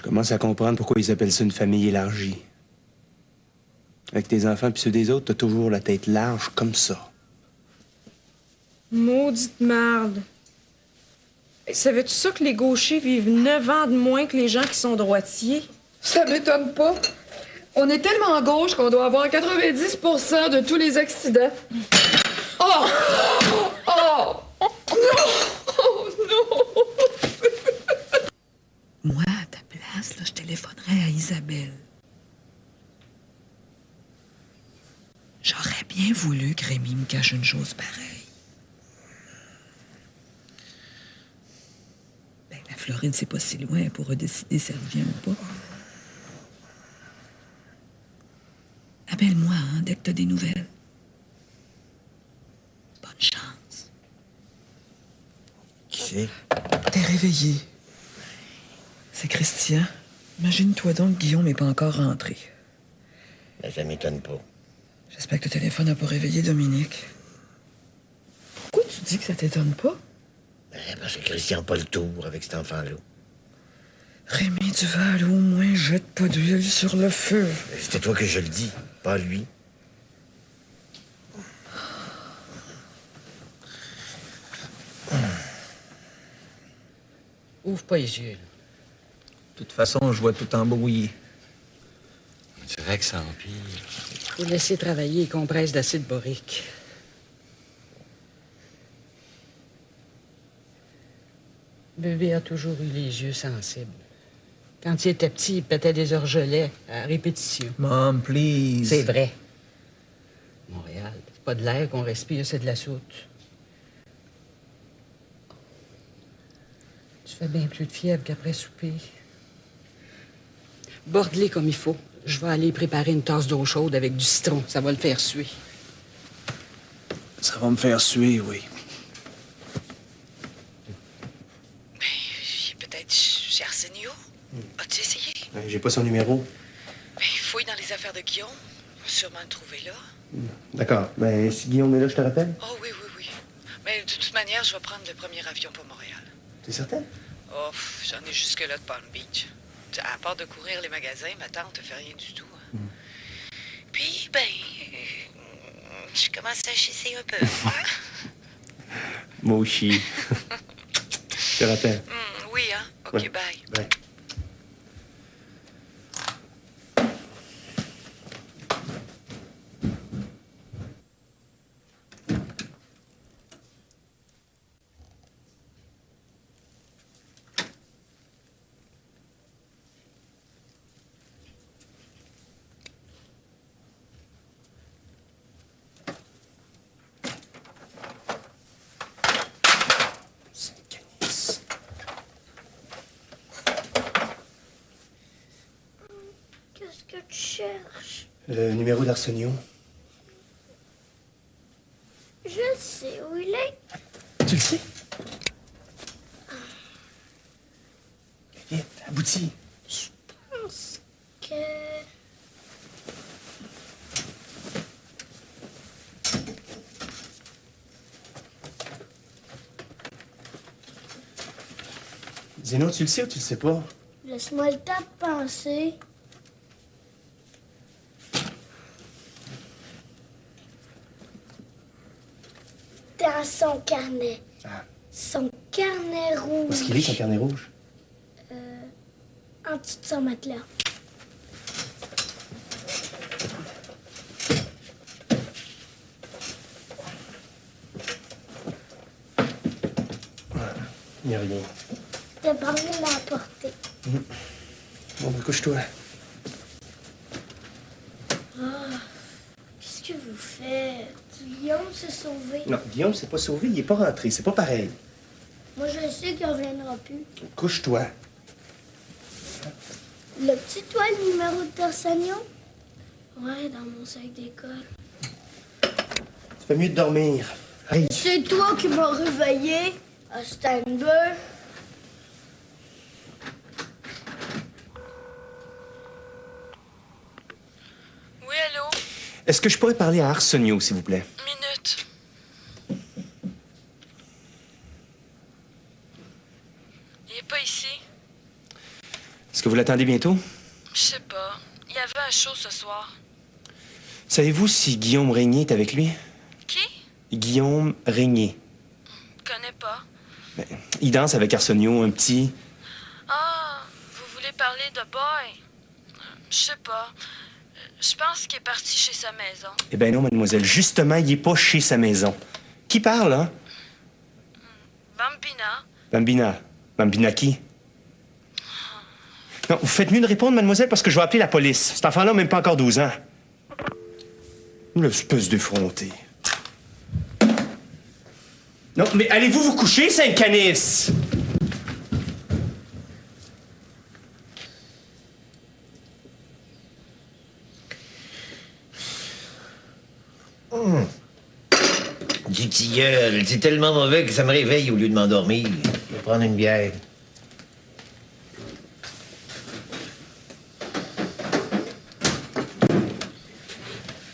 Je commence à comprendre pourquoi ils appellent ça une famille élargie. Avec tes enfants puis ceux des autres, t'as toujours la tête large comme ça. Maudite merde. Savais-tu ça que les gauchers vivent 9 ans de moins que les gens qui sont droitiers? Ça m'étonne pas. On est tellement gauche qu'on doit avoir 90% de tous les accidents. Oh! Oh! Non! Oh non! Moi, à ta place, là, je téléphonerais à Isabelle. J'aurais bien voulu que Rémi me cache une chose pareille. Ben, la Floride, c'est pas si loin. Elle pourra décider si elle revient ou pas. Appelle-moi, hein, dès que t'as des nouvelles. Bonne chance. Qui c'est? T'es réveillé. C'est Christian. Imagine-toi donc que Guillaume n'est pas encore rentré. Ben, ça m'étonne pas. J'espère que le téléphone n'a pas réveillé Dominique. Pourquoi tu dis que ça t'étonne pas? Ben, parce que Christian n'a pas le tour avec cet enfant-là. Rémi Duval, au moins, jette pas d'huile sur le feu. Ben, c'était toi que je le dis, pas lui. Ouvre pas les yeux, là. De toute façon, je vois tout embrouillé. C'est vrai que ça empire. Faut laisser travailler les compresses d'acide borique. Bébé a toujours eu les yeux sensibles. Quand il était petit, il pétait des orgelets à répétition. Mom, please. C'est vrai. Montréal, c'est pas de l'air qu'on respire, c'est de la soute. Tu fais bien plus de fièvre qu'après souper. Borde-les comme il faut. Je vais aller préparer une tasse d'eau chaude avec du citron. Ça va le faire suer. Ça va me faire suer, oui. Peut-être chez Arsenio. As-tu essayé? J'ai pas son numéro. Ben, fouille dans les affaires de Guillaume. On va sûrement le trouver là. D'accord. Ben, si Guillaume est là, je te rappelle. Oh oui, oui, oui. Mais de toute manière, je vais prendre le premier avion pour Montréal. T'es certaine? Oh, j'en ai jusque-là de Palm Beach. À part de courir les magasins, ma tante ne fait rien du tout. Hein. Puis, ben, je commence à chisser un peu. Moi aussi. Je te rappelle. Oui, hein? OK, Ouais. bye. Bye. Qu'est-ce que tu cherches? Le numéro d'Arsenio. Je sais où il est. Tu le sais? Vite, aboutis. Je pense que... Zéno, tu le sais ou tu le sais pas? Laisse-moi le temps de penser. Dans son carnet. Ah. Son carnet rouge. Où est-ce qu'il est, son carnet rouge? En dessous de son matelas. Il n'y a rien. T'as pas envie de l'emporter. Bon, ben, couche-toi. Qu'est-ce que vous faites? Guillaume s'est sauvé. Non, Guillaume s'est pas sauvé, il est pas rentré. C'est pas pareil. Moi, je sais qu'il reviendra plus. Couche-toi. Le petit toi, le numéro de D'Arsenio? Ouais, dans mon sac d'école. Tu fais mieux de dormir. Arrive. C'est toi qui m'as réveillé à Stanberg. Oui, allô? Est-ce que je pourrais parler à Arsenio, s'il vous plaît? Minute. Il est pas ici. Est-ce que vous l'attendez bientôt? Je sais pas. Il y avait un show ce soir. Savez-vous si Guillaume Régnier est avec lui? Qui? Guillaume Régnier. Connais pas. Ben, il danse avec Arsenio, un petit... Ah, vous voulez parler de Boy? Je sais pas. Je pense qu'il est parti chez sa maison. Eh bien non, mademoiselle. Justement, il est pas chez sa maison. Qui parle, hein? Bambina. Bambina. Bambina qui? Non, vous faites mieux de répondre, mademoiselle, parce que je vais appeler la police. Cet enfant-là n'a même pas encore 12 ans. L'espèce d'effronté. Non, mais allez-vous vous coucher, Saint-Canis? Du tilleul, c'est tellement mauvais que ça me réveille au lieu de m'endormir. Je vais prendre une bière.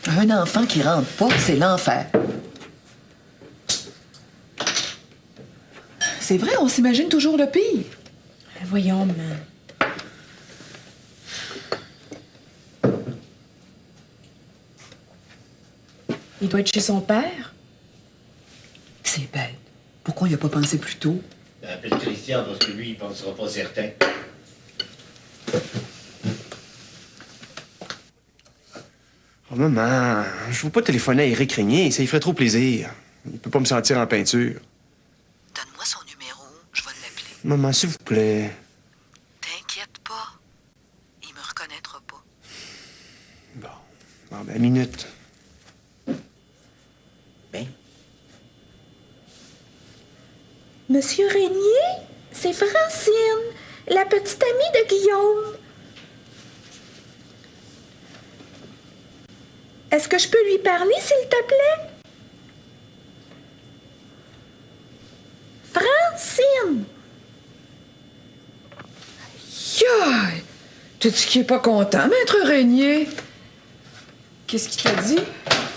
Un enfant qui rentre pas, c'est l'enfer. C'est vrai, on s'imagine toujours le pire. Voyons, man. Il doit être chez son père. C'est bête. Pourquoi il a pas pensé plus tôt? Appelle Christian parce que lui, il pensera pas certain. Oh, maman, je veux pas téléphoner à Éric Régnier, ça lui ferait trop plaisir. Il peut pas me sentir en peinture. Donne-moi son numéro, je vais l'appeler. Maman, s'il vous plaît. T'inquiète pas. Il me reconnaîtra pas. Bon, ben, minute. Ben? Monsieur Régnier, c'est Francine, la petite amie de Guillaume. Est-ce que je peux lui parler, s'il te plaît? Francine! Yaï! Tu dis qu'il est pas content, maître Régnier? Qu'est-ce qu'il t'a dit?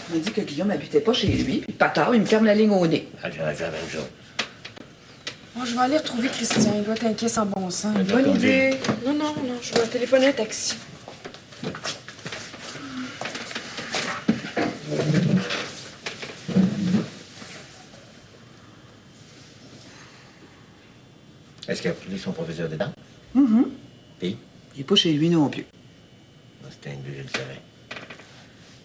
Il m'a dit que Guillaume habitait pas chez lui, puis pas tard, il me ferme la ligne au nez. Ah, j'aurais fait la même chose. Bon, je vais aller retrouver Christian. Il doit être inquiet sans bon sens. Bonne idée. Non, je vais téléphoner un taxi. Est-ce qu'il a pris son professeur de danse? Puis? Il est pas chez lui non plus. C'était un deux, je le savais.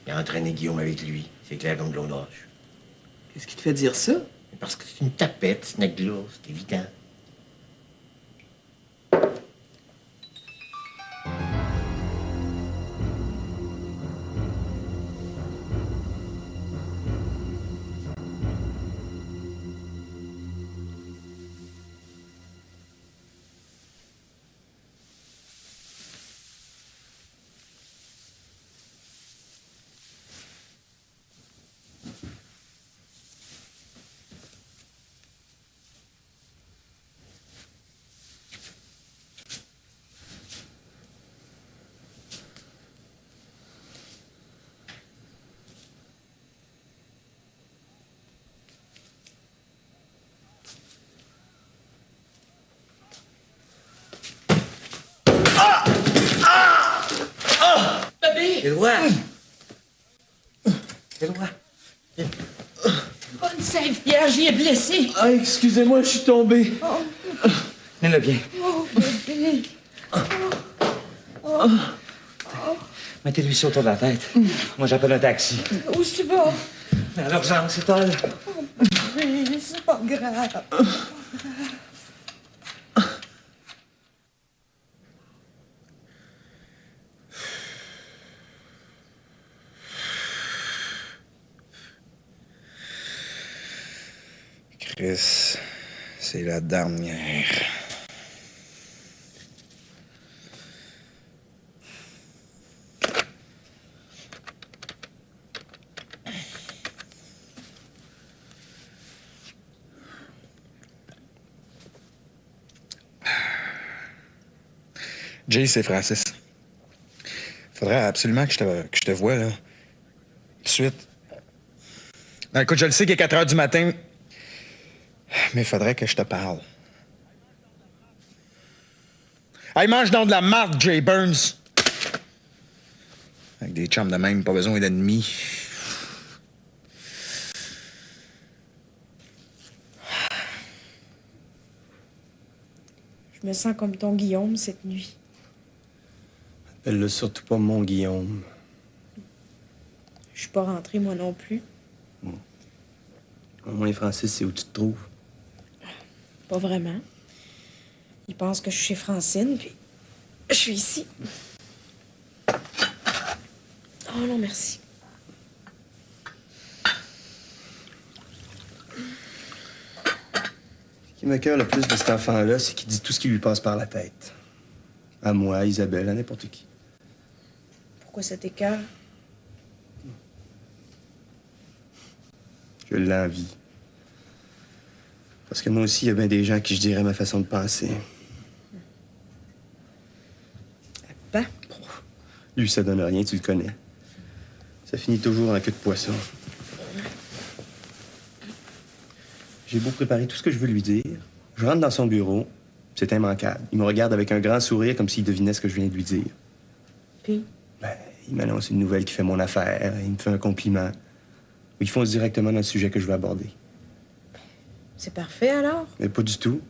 Il a entraîné Guillaume avec lui. C'est clair comme de l'eau d'orge. Qu'est-ce qui te fait dire ça? Parce que c'est une tapette, ce nec-là, c'est évident. Éloi! Éloi! Bonne Sainte Vierge, il est blessé. Ah, excusez-moi, je suis tombé. Viens-le bien. Mettez-lui ça autour de la tête. Moi, j'appelle un taxi. Où est-ce que tu vas? Mais à l'urgence, c'est elle. Oui, c'est pas grave. Chris, c'est la dernière. Jay, c'est Francis. Faudrait absolument que je te voie, là. Tout de suite. Ben, écoute, je le sais qu'il est 4 heures du matin, mais il faudrait que je te parle. Hey, mange donc de la marde, Jay Burns! Avec des chums de même, pas besoin d'ennemis. Je me sens comme ton Guillaume cette nuit. Appelle-le surtout pas mon Guillaume. Je suis pas rentrée, moi non plus. Au moins, Francis, c'est où tu te trouves. Pas vraiment. Il pense que je suis chez Francine, puis je suis ici. Oh non, merci. Ce qui m'écoeure le plus de cet enfant-là, c'est qu'il dit tout ce qui lui passe par la tête. À moi, à Isabelle, à n'importe qui. Pourquoi ça t'écoeure? Je l'envie. Parce que moi aussi, il y a bien des gens qui je dirais ma façon de penser. Ben? Lui, ça donne rien, tu le connais. Ça finit toujours en queue de poisson. J'ai beau préparer tout ce que je veux lui dire. Je rentre dans son bureau, c'est immanquable. Il me regarde avec un grand sourire comme s'il devinait ce que je viens de lui dire. Puis? Ben, il m'annonce une nouvelle qui fait mon affaire, il me fait un compliment. Il fonce directement dans le sujet que je veux aborder. C'est parfait, alors? Mais pas du tout.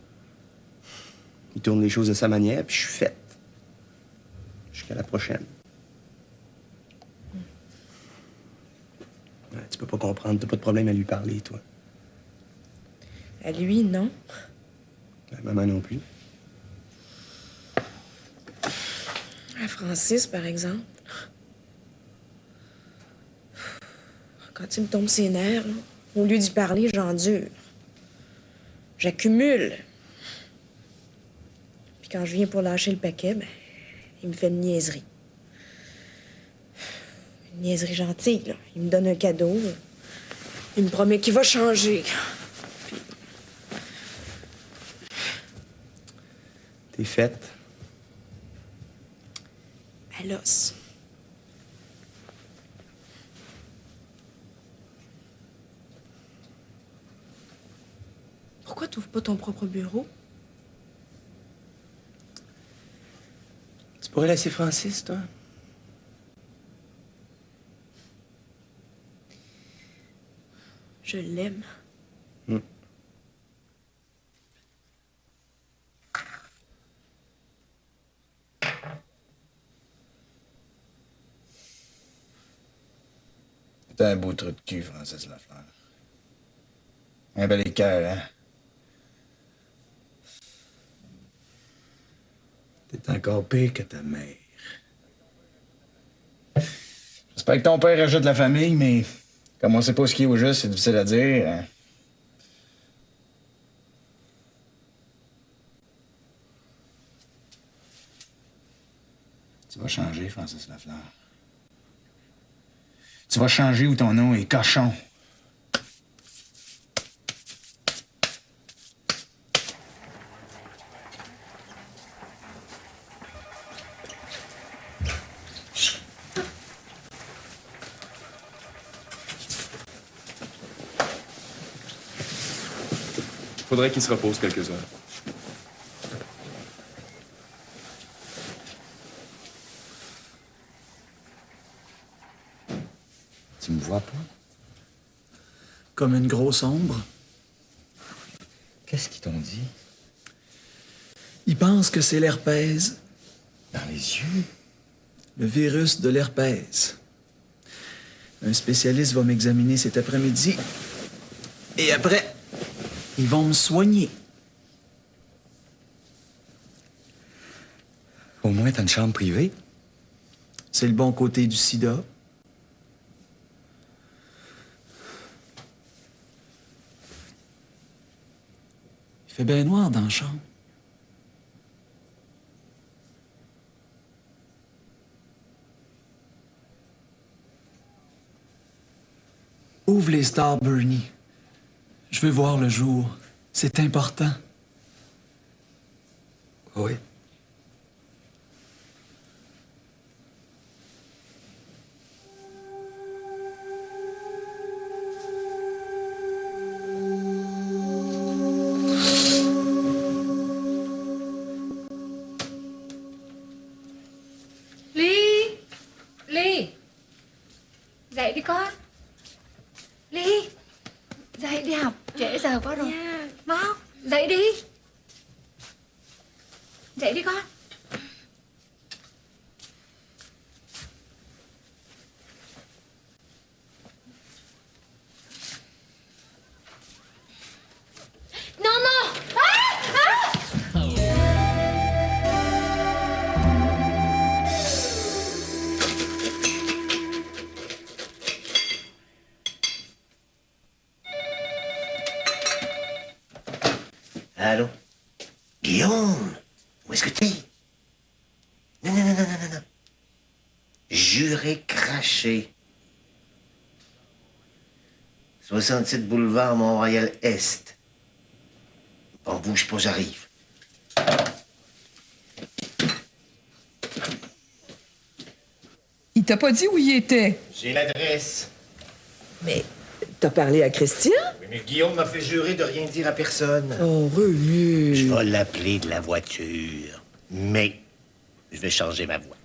Il tourne les choses de sa manière, puis je suis faite. Jusqu'à la prochaine. Ouais, tu peux pas comprendre, t'as pas de problème à lui parler, toi. À lui, non. Ben, maman non plus. À Francis, par exemple. Quand il me tombe ses nerfs, là, au lieu d'y parler, j'endure. J'accumule. Puis quand je viens pour lâcher le paquet, ben, il me fait une niaiserie. Une niaiserie gentille, là. Il me donne un cadeau. Il me promet qu'il va changer. Puis... T'es faite. À l'os. Pourquoi t'ouvres pas ton propre bureau? Tu pourrais laisser Francis, toi? Je l'aime. T'as un beau trou de cul, Francis Lafleur. Un bel équerre, hein? T'es encore pire que ta mère. J'espère que ton père ajoute la famille, mais comme on sait pas ce qui est au juste, c'est difficile à dire. Hein? Tu vas changer, Francis Lafleur. Tu vas changer où ton nom est cochon. Faudrait qu'il se repose quelques heures. Tu me vois pas? Comme une grosse ombre. Qu'est-ce qu'ils t'ont dit? Ils pensent que c'est l'herpès. Dans les yeux? Le virus de l'herpès. Un spécialiste va m'examiner cet après-midi. Et après, ils vont me soigner. Au moins, t'as une chambre privée. C'est le bon côté du sida. Il fait bien noir dans la chambre. Ouvre les stars, Bernie. Je veux voir le jour. C'est important. Oui. đi con. Ly, dậy đi học, trễ giờ quá rồi. Mau, dậy đi. Dậy đi con. No, no! Allô? Guillaume? Où est-ce que t'es? Non, non, non, non, non, non. Juré craché. 67 boulevard Mont-Royal-Est. Bon, bouge pas, j'arrive. Il t'a pas dit où il était? J'ai l'adresse. Mais t'as parlé à Christian? Oui, mais Guillaume m'a fait jurer de rien dire à personne. Oh, Remu. Je vais l'appeler de la voiture. Mais je vais changer ma voix.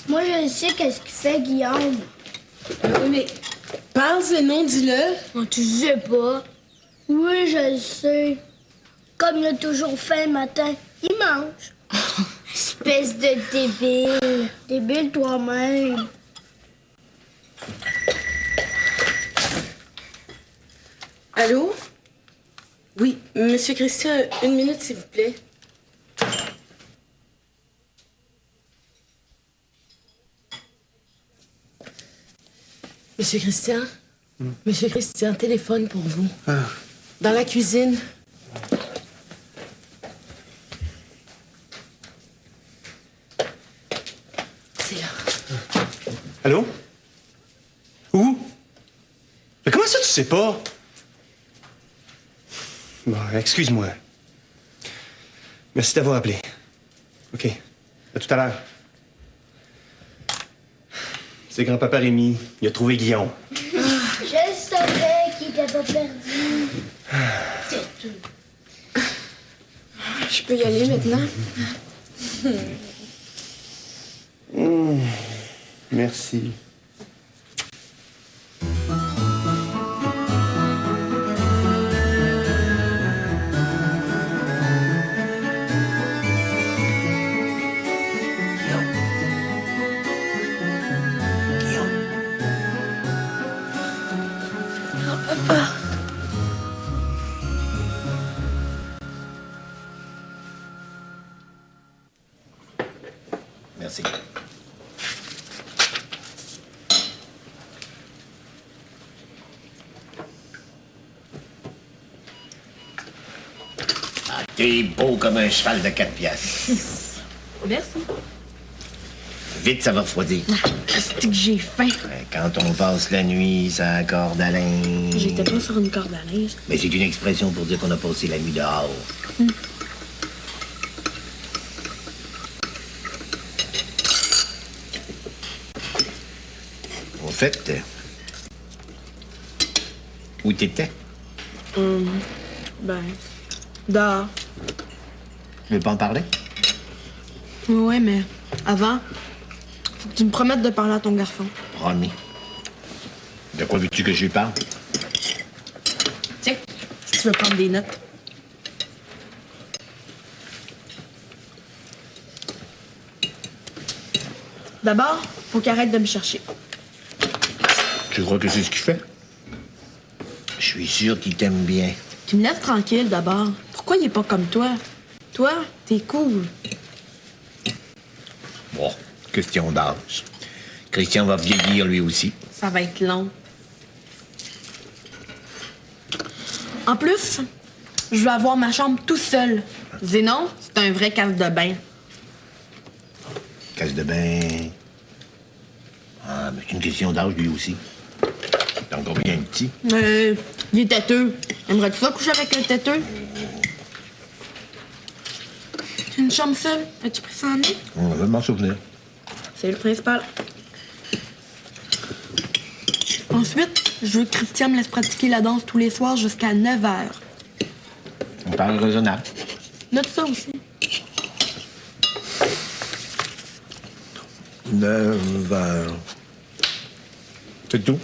Moi, je sais qu'est-ce qu'il fait, Guillaume. Oui, mais parle ce nom, dis-le. Oh, tu sais pas. Oui, je le sais. Comme il a toujours faim le matin, il mange. Espèce de débile. Débile toi-même. Allô? Oui, Monsieur Christian, une minute, s'il vous plaît. Monsieur Christian? Monsieur Christian, téléphone pour vous. Ah. Dans la cuisine. C'est là. Allô? Où? Mais comment ça, tu sais pas? Bon, excuse-moi. Merci d'avoir appelé. OK. À tout à l'heure. C'est grand-papa Rémi. Il a trouvé Guillaume. Je savais qu'il était pas perdu. C'est tout. Je peux y aller maintenant? Merci. Merci. Ah, t'es beau comme un cheval de 4 piastres. Merci. Vite, ça va refroidir. Qu'est-ce que j'ai faim? Quand on passe la nuit, ça corde à linge. J'étais pas sur une corde à linge. Mais c'est une expression pour dire qu'on a passé la nuit dehors. En fait, où t'étais? Ben, dehors. Tu veux pas en parler? Ouais, mais avant, faut que tu me promettes de parler à ton garçon. Promis. De quoi veux-tu que je lui parle? Tiens, si tu veux prendre des notes. D'abord, faut qu'il arrête de me chercher. Tu crois que c'est ce qu'il fait? Je suis sûr qu'il t'aime bien. Tu me laisses tranquille d'abord. Pourquoi il est pas comme toi? Toi, t'es cool. Bon, question d'âge. Christian va vieillir lui aussi. Ça va être long. En plus, je veux avoir ma chambre tout seul. Zénon, c'est un vrai casse de bain. Casse de bain. Ah, mais c'est une question d'âge lui aussi. T'es encore bien petit. Il est têteux. Aimerais-tu ça coucher avec un têteux? Une chambre seule? As-tu pris ça en nuit? On va m'en souvenir. C'est le principal. Ensuite, je veux que Christian me laisse pratiquer la danse tous les soirs jusqu'à 9 h. paraît raisonnable. Note ça aussi. 9 heures. C'est tout?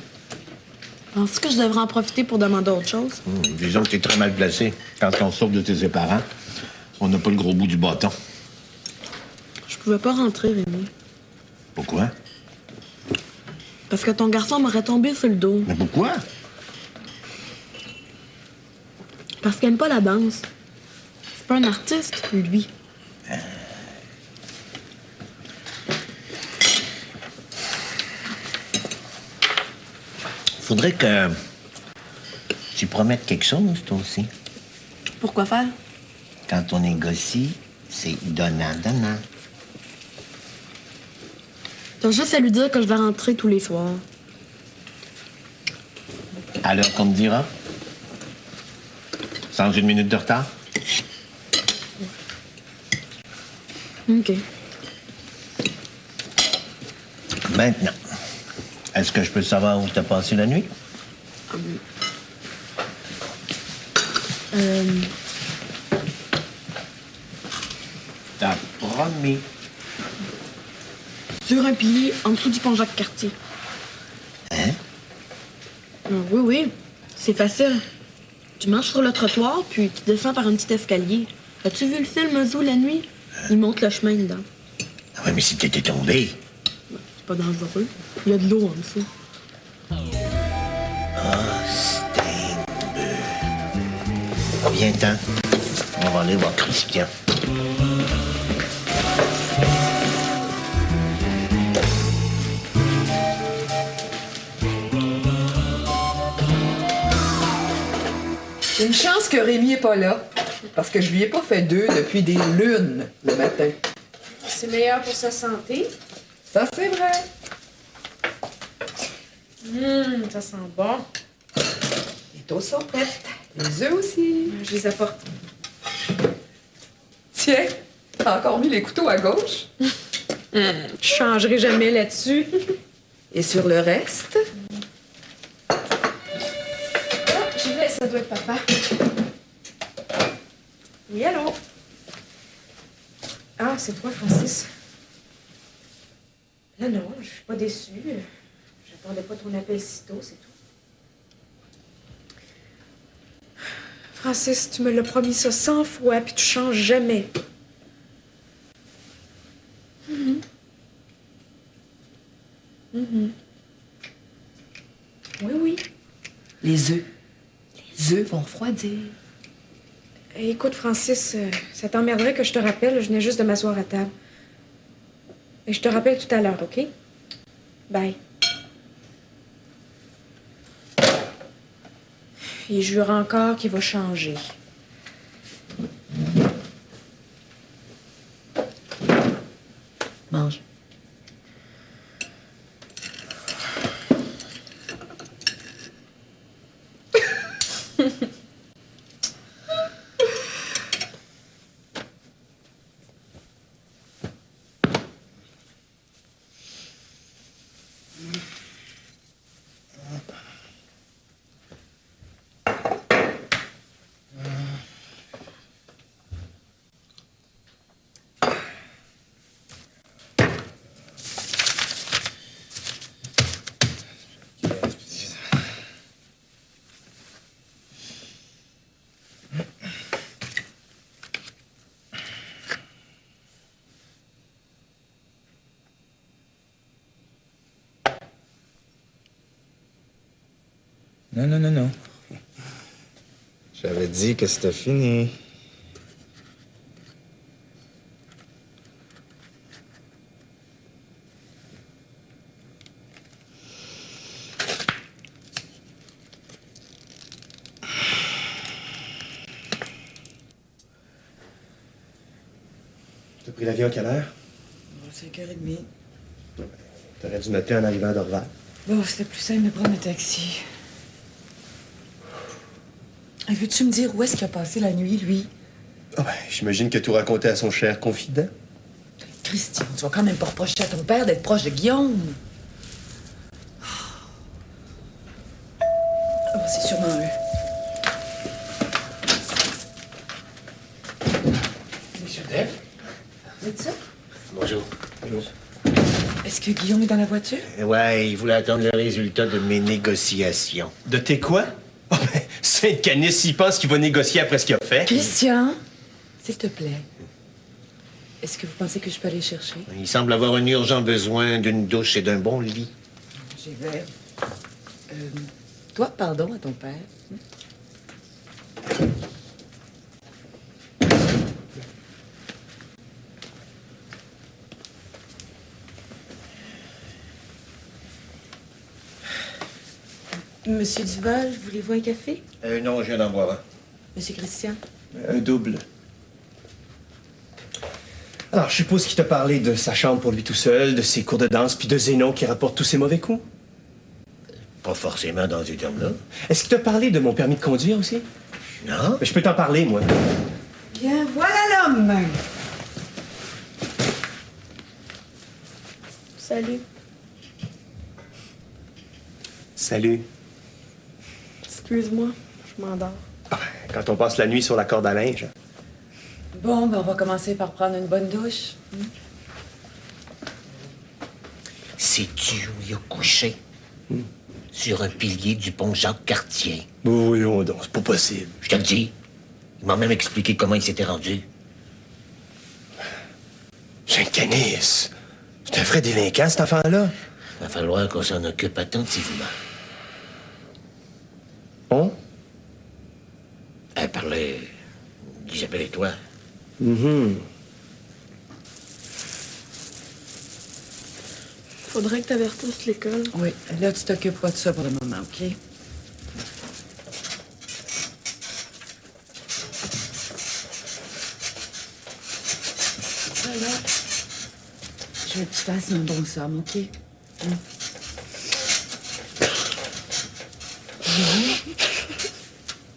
Penses-tu que je devrais en profiter pour demander autre chose? Disons que t'es très mal placé. Quand on sort de tes parents, on n'a pas le gros bout du bâton. Je pouvais pas rentrer, Rémi. Pourquoi? Parce que ton garçon m'aurait tombé sur le dos. Mais pourquoi? Parce qu'il aime pas la danse. C'est pas un artiste, lui. Faudrait que tu promettes quelque chose, toi aussi. Pourquoi faire? Quand on négocie, c'est donnant-donnant. T'as juste à lui dire que je vais rentrer tous les soirs. À l'heure qu'on me dira? Sans une minute de retard? OK. Maintenant, est-ce que je peux savoir où t'as passé la nuit? T'as promis. Sur un pilier, en dessous du pont Jacques-Cartier. Hein? Oui, oui. C'est facile. Tu marches sur le trottoir, puis tu descends par un petit escalier. As-tu vu le film Zoo la nuit? Il monte le chemin dedans. Ah ouais, mais si t'étais tombé. C'est pas dangereux. Il y a de l'eau en dessous. Ah, Steinberg. Viens-t'en. On va aller voir Christian. J'ai une chance que Rémi est pas là. Parce que je lui ai pas fait d'œufs depuis des lunes le matin. C'est meilleur pour sa santé. Ça, c'est vrai. Ça sent bon. Les toasts sont prêtes. Les œufs aussi. Je les apporte. Tiens, t'as encore mis les couteaux à gauche. Je changerai jamais là-dessus. Et sur le reste? J'y vais, ça doit être papa. Oui, allô? Ah, c'est toi, Francis. Non, non, je suis pas déçue. J'attendais pas ton appel si tôt, c'est tout. Francis, tu me l'as promis ça 100 fois, puis tu changes jamais. Oui, oui. Les œufs. Les œufs vont refroidir. Écoute, Francis, ça t'emmerderait que je te rappelle, je venais juste de m'asseoir à table. Et je te rappelle tout à l'heure, OK? Bye. Il jure encore qu'il va changer. Mange. Non, non, non, non. J'avais dit que c'était fini. T'as pris l'avion à quelle heure? 5h30. T'aurais dû m'appeler en arrivant à Dorval. Bon, c'était plus simple de prendre un taxi. Veux-tu me dire où est-ce qu'il a passé la nuit, lui? Ah ben, j'imagine que tout racontait à son cher confident. Christian, tu vas quand même pas reprocher à ton père d'être proche de Guillaume. Oh, c'est sûrement eux. Est-ce que Guillaume est dans la voiture? Ouais, il voulait attendre le résultat de mes négociations. De tes quoi? Oh, ben, Sainte-Canis, s'il pense qu'il va négocier après ce qu'il a fait. Christian, s'il te plaît. Est-ce que vous pensez que je peux aller chercher? Il semble avoir un urgent besoin d'une douche et d'un bon lit. J'y vais. Toi, pardon à ton père. Monsieur Duval, voulez-vous un café? Non, je viens d'en boire un. Monsieur Christian? Un double. Alors, je suppose qu'il t'a parlé de sa chambre pour lui tout seul, de ses cours de danse, puis de Zénon qui rapporte tous ses mauvais coups. Pas forcément dans ces termes-là. Est-ce qu'il t'a parlé de mon permis de conduire aussi? Non. Mais je peux t'en parler, moi. Bien, voilà l'homme! Salut. Salut. Excuse-moi, je m'endors. Quand on passe la nuit sur la corde à linge. Bon, ben on va commencer par prendre une bonne douche. Sais-tu où il a couché? Sur un pilier du pont Jacques-Cartier. Voyons donc, c'est pas possible. Je te le dis. Il m'a même expliqué comment il s'était rendu. Sainte-Canis. C'est un vrai délinquant, cet enfant-là. Va falloir qu'on s'en occupe attentivement. On? Elle parlait d'Isabelle et toi. Faudrait que t'avertisses l'école. Oui, là, tu t'occupes pas de ça pour le moment, OK? Voilà. Je veux que tu fasses un bon somme, OK?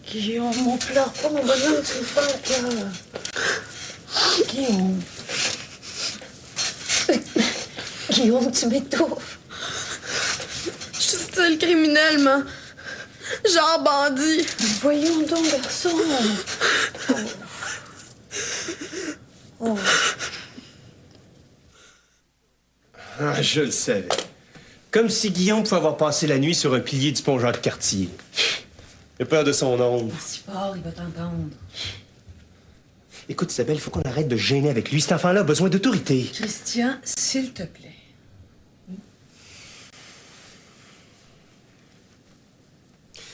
Guillaume, on pleure pas, mon bonhomme, tu me fais un cœur. Guillaume. Guillaume, tu m'étouffes. Je suis style criminellement. Genre bandit. Voyons donc, garçon. Oh. Ah, je le savais. Comme si Guillaume pouvait avoir passé la nuit sur un pilier du pont Jacques-Cartier. Il a peur de son ombre. Pas si fort, il va t'entendre. Écoute, Isabelle, il faut qu'on arrête de se gêner avec lui. Cet enfant-là a besoin d'autorité. Christian, s'il te plaît.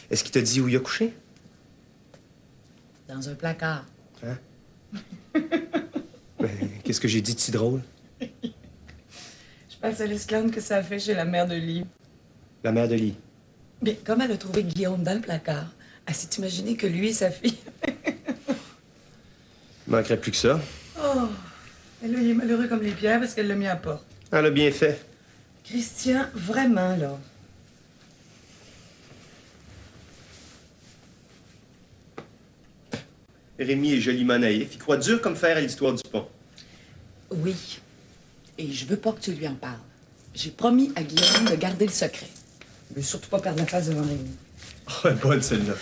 Est-ce qu'il t'a dit où il a couché? Dans un placard. Hein? Ben, qu'est-ce que j'ai dit de si drôle? Je pense à l'esclave que ça a fait chez la mère de Lee. La mère de Lee. Mais comme elle a trouvé Guillaume dans le placard, elle s'est imaginée que lui et sa fille... Il manquerait plus que ça. Oh! Et là, il est malheureux comme les pierres parce qu'elle l'a mis à porte. Elle a bien fait. Christian, vraiment, là. Rémi est joliment naïf. Il croit dur comme fer à l'histoire du pont. Oui. Et je veux pas que tu lui en parles. J'ai promis à Guillaume de garder le secret. Je veux surtout pas perdre la face devant Rémi. Oh, bonne celle-là.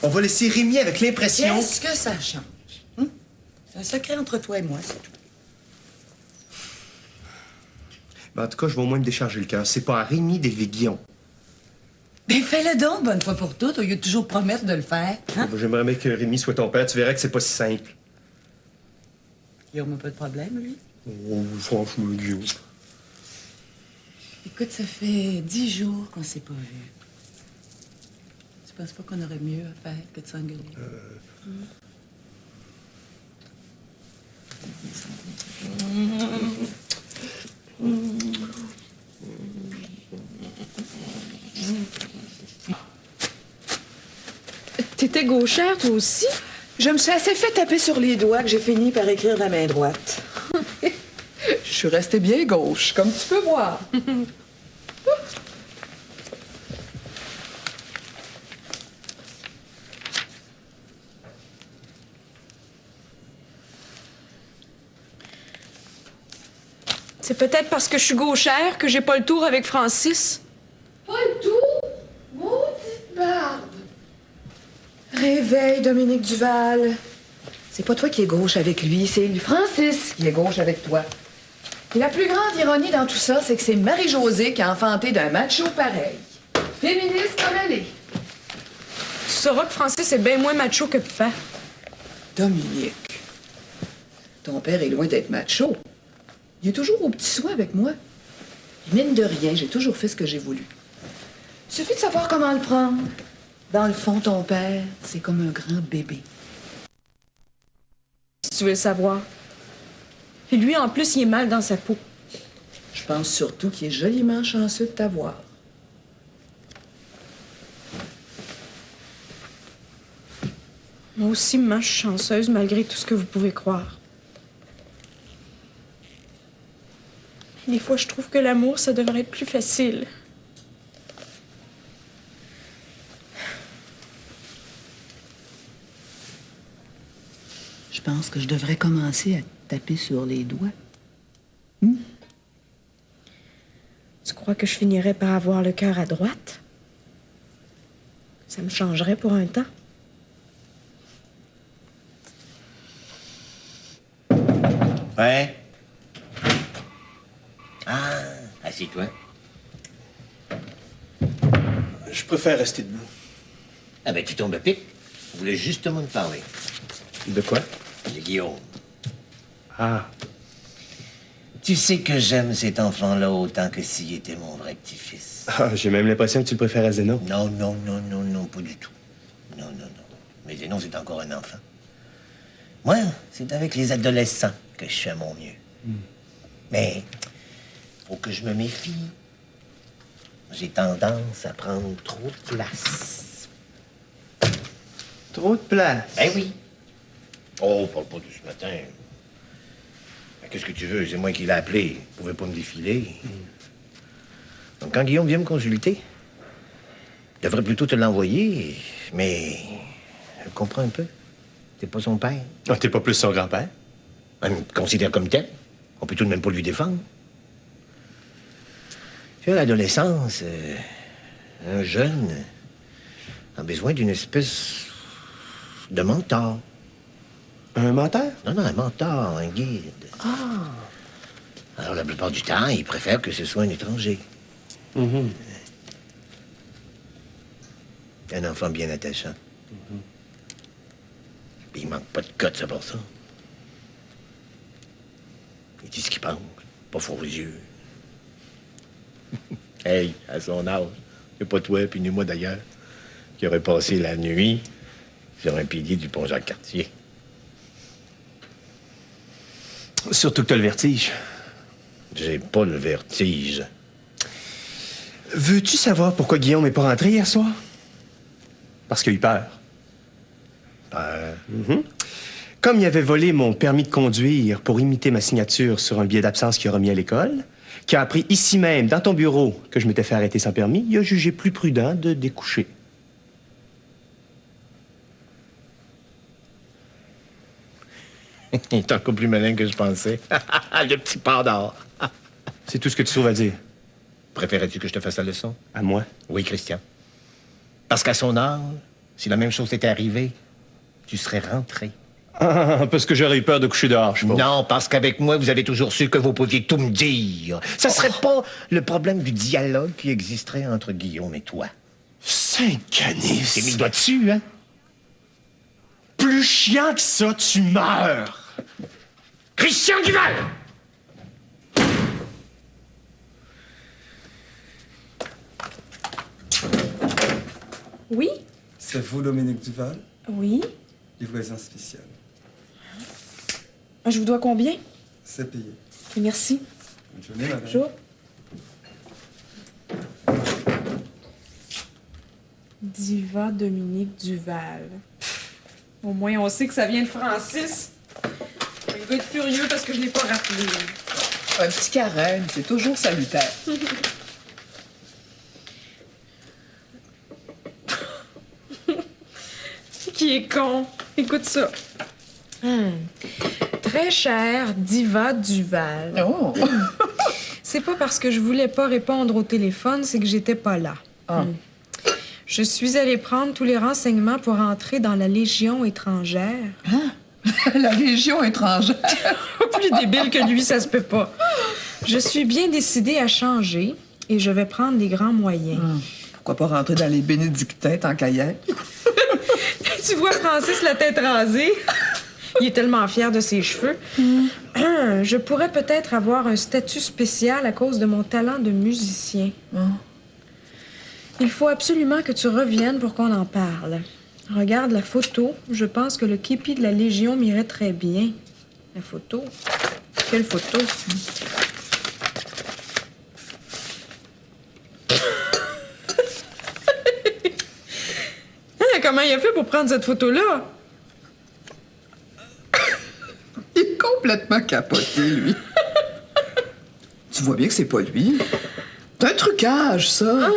On va laisser Rémi avec l'impression... Qu'est-ce que ça change? C'est un secret entre toi et moi, c'est tout. Ben, en tout cas, je vais au moins me décharger le cœur. C'est pas à Rémi d'élever Guillaume. Mais fais-le donc, bonne fois pour toutes, au lieu de toujours promettre de le faire. Hein? J'aimerais bien que Rémi soit ton père. Tu verras que c'est pas si simple. Guillaume n'a pas de problème, lui. Oh, franchement, Guillaume. Écoute, ça fait 10 jours qu'on s'est pas vus. Tu penses pas qu'on aurait mieux à faire que de s'engueuler? T'étais gauchère, toi aussi? Je me suis assez fait taper sur les doigts que j'ai fini par écrire de la main droite. Je suis restée bien gauche, comme tu peux voir. C'est peut-être parce que je suis gauchère que j'ai pas le tour avec Francis. Pas le tout? Maudite barbe! Réveille, Dominique Duval. C'est pas toi qui es gauche avec lui, c'est Francis qui est gauche avec toi. Et la plus grande ironie dans tout ça, c'est que c'est Marie-Josée qui a enfanté d'un macho pareil. Féministe comme elle est. Tu sauras que Francis est bien moins macho que papa. Dominique, ton père est loin d'être macho. Il est toujours au petit soin avec moi. Et mine de rien, j'ai toujours fait ce que j'ai voulu. Il suffit de savoir comment le prendre. Dans le fond, ton père, c'est comme un grand bébé. Si tu veux le savoir. Et lui, en plus, il est mal dans sa peau. Je pense surtout qu'il est joliment chanceux de t'avoir. Moi aussi, maman, je suis chanceuse malgré tout ce que vous pouvez croire. Des fois, je trouve que l'amour, ça devrait être plus facile. Je pense que je devrais commencer à taper sur les doigts. Tu crois que je finirais par avoir le cœur à droite? Ça me changerait pour un temps. Ouais. Ah, assieds-toi. Je préfère rester debout. Ah ben, tu tombes à pic. Je voulais justement te parler. De quoi? De Guillaume. Ah. Tu sais que j'aime cet enfant-là autant que s'il était mon vrai petit-fils. Ah, j'ai même l'impression que tu le préfères à Zénon. Non, non, non, non, non, pas du tout. Non, non, non. Mais Zénon, c'est encore un enfant. Moi, c'est avec les adolescents que je fais mon mieux. Mais faut que je me méfie. J'ai tendance à prendre trop de place. Trop de place? Ben oui. Oh, parle pas de ce matin. Ben, qu'est-ce que tu veux? C'est moi qui l'ai appelé. Il pouvait pas me défiler. Donc, quand Guillaume vient me consulter, il devrait plutôt te l'envoyer, mais je comprends un peu. T'es pas son père. Ah, t'es pas plus son grand-père? On me considère comme tel. On peut tout de même pas lui défendre. Tu vois, l'adolescence, un jeune a besoin d'une espèce de mentor. Un menteur? Non, non, un mentor, un guide. Ah! Alors, la plupart du temps, il préfère que ce soit un étranger. Mm-hmm. Un enfant bien attachant. Puis il manque pas de cote, ça, pour ça. Il dit ce qu'il pense, pas fort aux yeux. Hey, à son âge, c'est pas toi, puis ni moi d'ailleurs, qui aurait passé la nuit sur un pilier du pont Jacques-Cartier. Surtout que t'as le vertige. J'ai pas le vertige. Veux-tu savoir pourquoi Guillaume n'est pas rentré hier soir? Parce qu'il a eu peur. Peur? Mm-hmm. Comme il avait volé mon permis de conduire pour imiter ma signature sur un billet d'absence qu'il a remis à l'école, qui a appris ici même, dans ton bureau, que je m'étais fait arrêter sans permis, il a jugé plus prudent de découcher. Il est encore plus malin que je pensais. Le petit pandore. C'est tout ce que tu trouves à dire. Préférais-tu que je te fasse la leçon? À moi? Oui, Christian. Parce qu'à son âge, si la même chose t'était arrivée, tu serais rentré. Ah, parce que j'aurais eu peur de coucher dehors, je sais pas. Non, parce qu'avec moi, vous avez toujours su que vous pouviez tout me dire. Ça serait pas le problème du dialogue qui existerait entre Guillaume et toi. Saint-Canis! T'es mis le doigt dessus, hein? Plus chiant que ça, tu meurs! Christian Duval! Oui? C'est vous, Dominique Duval? Oui? Livraison spéciale. Je vous dois combien? C'est payé. Ok, merci. Bonne journée, madame. Bonjour. Diva Dominique Duval. Au moins, on sait que ça vient de Francis. Il va être furieux parce que je l'ai pas rappelé. Un petit carême, c'est toujours salutaire. Qui est con. Écoute ça. Très cher Diva Duval. Oh! C'est pas parce que je voulais pas répondre au téléphone, c'est que j'étais pas là. Ah. Je suis allée prendre tous les renseignements pour entrer dans la Légion étrangère. La Légion étrangère? Plus débile que lui, ça se peut pas. Je suis bien décidée à changer et je vais prendre les grands moyens. Pourquoi pas rentrer dans les bénédictins tant qu'à y être? Tu vois Francis la tête rasée? Il est tellement fier de ses cheveux. Je pourrais peut-être avoir un statut spécial à cause de mon talent de musicien. Il faut absolument que tu reviennes pour qu'on en parle. Regarde la photo. Je pense que le képi de la Légion m'irait très bien. La photo? Quelle photo? Comment il a fait pour prendre cette photo-là? Il est complètement capoté, lui. Tu vois bien que c'est pas lui. C'est un trucage, ça.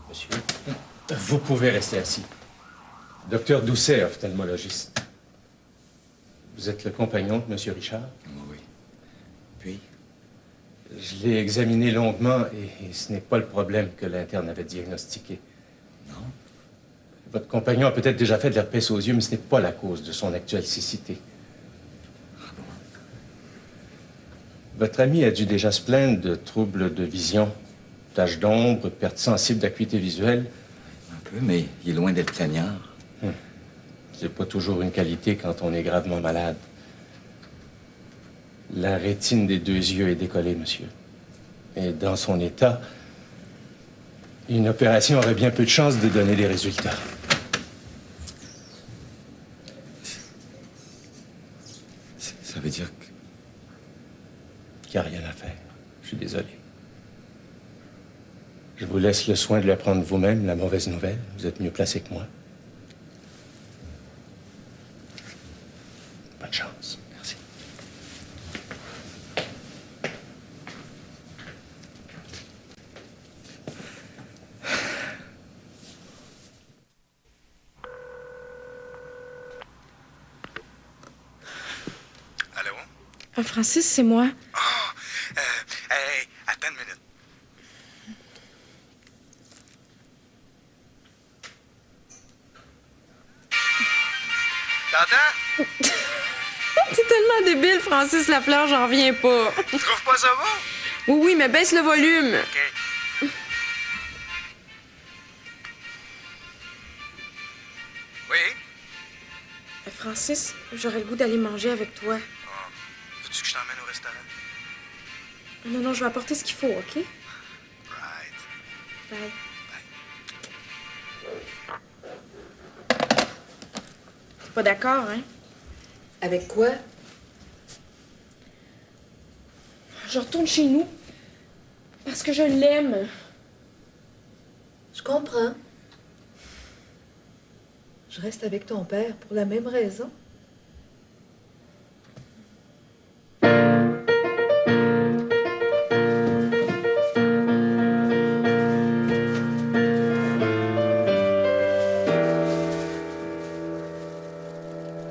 Monsieur, vous pouvez rester assis. Docteur Doucet, ophtalmologiste. Vous êtes le compagnon de Monsieur Richard? Oui. Puis? Je l'ai examiné longuement et ce n'est pas le problème que l'interne avait diagnostiqué. Non? Votre compagnon a peut-être déjà fait de l'herpès aux yeux, mais ce n'est pas la cause de son actuelle cécité. Votre ami a dû déjà se plaindre de troubles de vision, taches d'ombre, perte sensible d'acuité visuelle. Un peu, mais il est loin d'être cagnard. C'est pas toujours une qualité quand on est gravement malade. La rétine des 2 yeux est décollée, monsieur. Et dans son état, une opération aurait bien peu de chances de donner des résultats. Ça veut dire que... Qu'il n'y a rien à faire. Je suis désolé. Je vous laisse le soin de lui apprendre vous-même la mauvaise nouvelle. Vous êtes mieux placé que moi. Bonne chance. Merci. Allô? Francis, c'est moi. Hey, attends une minute. T'entends? C'est tellement débile, Francis Lafleur, j'en reviens pas. Tu trouves pas ça bon? Oui, mais baisse le volume. OK. Oui? Francis, j'aurais le goût d'aller manger avec toi. Veux-tu que je t'emmène au restaurant? Non, non, je vais apporter ce qu'il faut, OK? Right. Bye. T'es pas d'accord, hein? Avec quoi? Je retourne chez nous. Parce que je l'aime. Je comprends. Je reste avec ton père pour la même raison.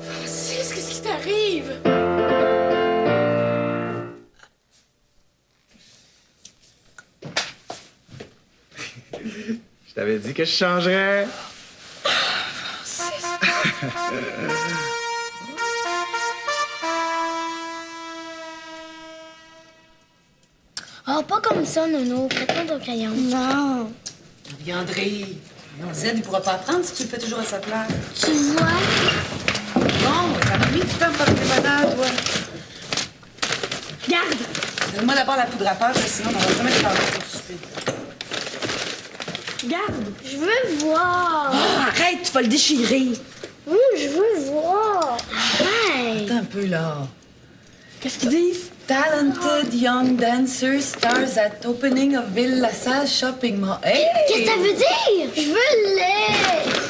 Francis, qu'est-ce qui t'arrive? Je t'avais dit que je changerais. Oh, pas comme ça, Nono. Prête-moi ton crayon. Non. André, non, Zed, il pourra pas apprendre si tu le fais toujours à sa place. Tu vois? Bon, t'as mis du temps pour faire tes bananes, toi. Garde! Donne-moi d'abord la poudre à pâte, sinon on va jamais te parler pour souper. Garde! Je veux voir! Oh, arrête, tu vas le déchirer. Je veux voir! Arrête! Attends un peu, là. Qu'est-ce qu'ils disent? Talented young dancer stars at opening of Ville Salle Shopping Mall. Hey! Qu'est-ce que ça veut dire? Je veux le lait!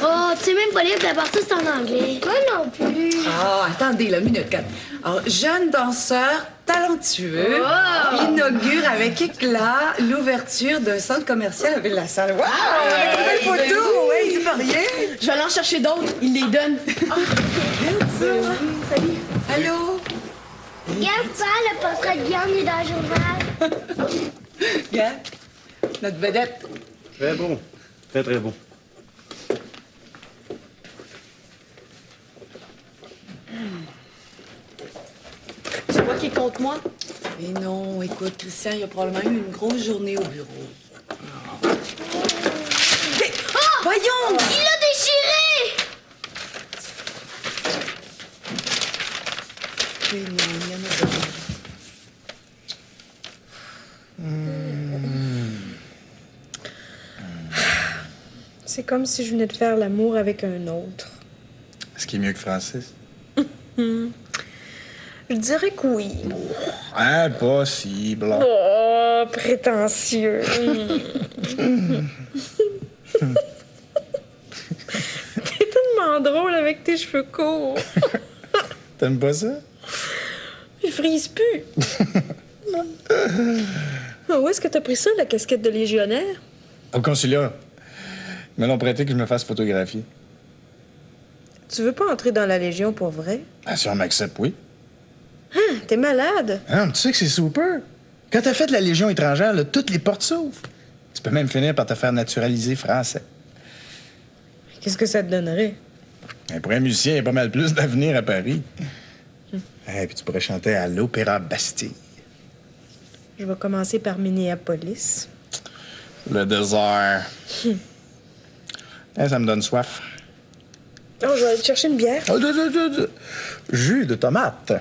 Oh, tu sais même pas lire, puis à part ça, c'est en anglais. Moi non plus. Ah, attendez, la minute, calme. Alors, jeune danseur talentueux inaugure avec éclat l'ouverture d'un centre commercial à Ville-la-Salle. Wow! Belle photo! Ouais, c'est pas rien! Je vais aller en chercher d'autres. Ils les donnent. Salut! Allô? Regarde ça, le portrait de viande est dans le journal. Regarde, notre vedette. Très beau. Très, très beau. raconte-moi. Mais non, écoute, Christian, il a probablement eu une grosse journée au bureau. Mais, voyons! Il l'a déchiré! Mais non, il y en a d'autres. C'est comme si je venais de faire l'amour avec un autre. Ce qui est mieux que Francis. Je dirais que oui. Impossible. Oh, prétentieux. T'es tellement drôle avec tes cheveux courts. T'aimes pas ça? Il frise plus. Où est-ce que t'as pris ça, la casquette de légionnaire? Au consulat. Ils me l'ont prêté que je me fasse photographier. Tu veux pas entrer dans la Légion pour vrai? Ah, si on m'accepte, oui. Hein, t'es malade. Ah, mais tu sais que c'est super. Quand t'as fait la Légion étrangère, là, toutes les portes s'ouvrent. Tu peux même finir par te faire naturaliser français. Qu'est-ce que ça te donnerait? Pour un musicien, il y a pas mal plus d'avenir à Paris. Et puis tu pourrais chanter à l'Opéra Bastille. Je vais commencer par Minneapolis. Le désert. Ça me donne soif. Oh, je vais aller te chercher une bière. Oh, jus de tomate.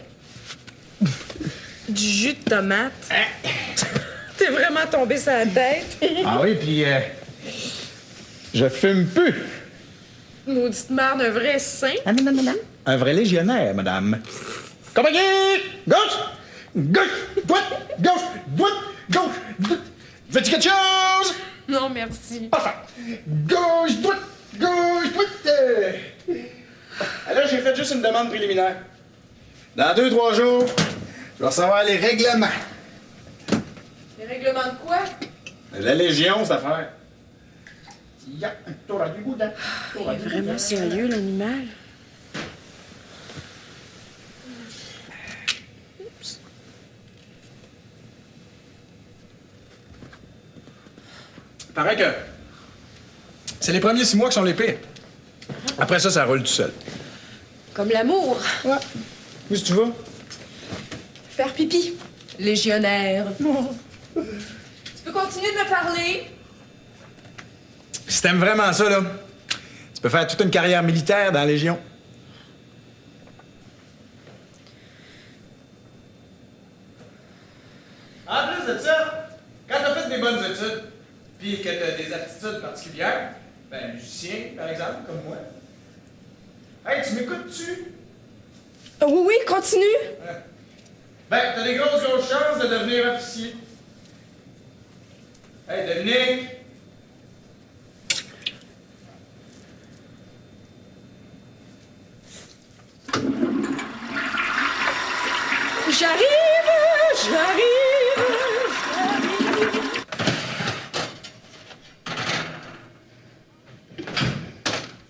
Du jus de tomate. T'es vraiment tombé sur la tête. Ah oui, puis je fume plus. Maudite merde, un vrai saint. Ah non, non, non, non. Un vrai légionnaire, madame. Compagnie! Gauche! Gauche! Droite! Gauche! Droite! Gauche! Droite! Veux-tu quelque chose? Non, merci. Parfait. Gauche! Droite! Gauche! Droite! Alors, j'ai fait juste une demande préliminaire. Dans 2-3 jours, je vais recevoir les règlements. Les règlements de quoi? La Légion, cette affaire. Il est vraiment sérieux, l'animal. Paraît que c'est les premiers 6 mois qui sont les pires. Après ça, ça roule tout seul. Comme l'amour. Ouais. Où est-ce que tu vas? Faire pipi. Légionnaire. Tu peux continuer de me parler? Si t'aimes vraiment ça, là, tu peux faire toute une carrière militaire dans la Légion. En plus de ça, quand t'as fait des bonnes études, puis que t'as des aptitudes particulières, ben, musicien, par exemple, comme moi. Hey, tu m'écoutes-tu? Oui, oui, continue. Ben, t'as des grosses chances de devenir officier. Hey, Dominique! J'arrive!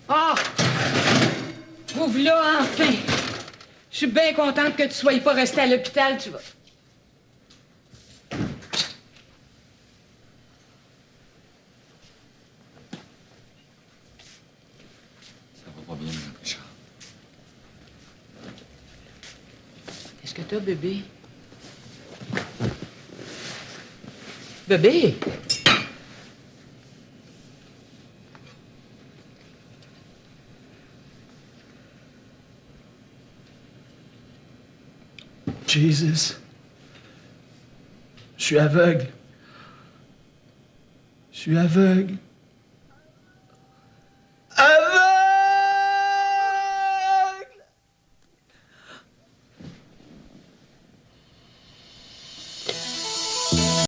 Ah! Ouvre là, enfin! Je suis bien contente que tu sois pas resté à l'hôpital, tu vois. Ça va pas bien, Mme Richard. Qu'est-ce que t'as, bébé? Bébé! Jesus. Je suis aveugle. Je suis aveugle.